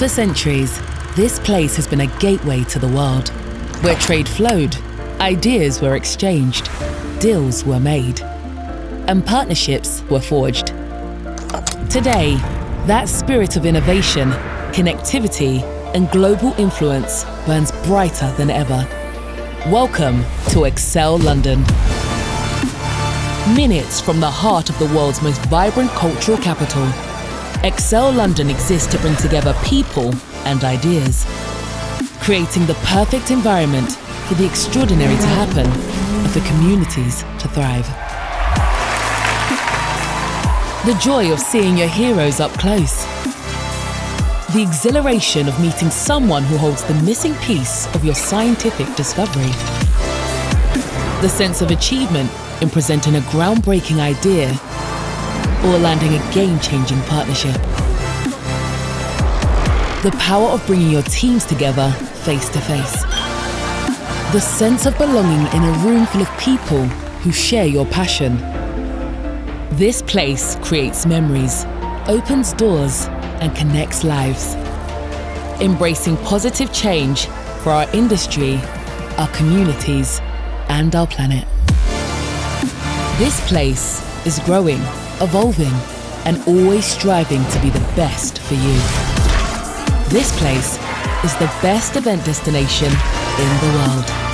For centuries, this place has been a gateway to the world, where trade flowed, ideas were exchanged, deals were made, and partnerships were forged. Today, that spirit of innovation, connectivity, and global influence burns brighter than ever. Welcome to Excel London. Minutes from the heart of the world's most vibrant cultural capital, Excel London exists to bring together people and ideas, creating the perfect environment for the extraordinary to happen and for communities to thrive. The joy of seeing your heroes up close. The exhilaration of meeting someone who holds the missing piece of your scientific discovery. The sense of achievement in presenting a groundbreaking idea or landing a game-changing partnership. The power of bringing your teams together face to face. The sense of belonging in a room full of people who share your passion. This place creates memories, opens doors, and connects lives. Embracing positive change for our industry, our communities, and our planet. This place is growing, evolving, and always striving to be the best for you. This place is the best event destination in the world.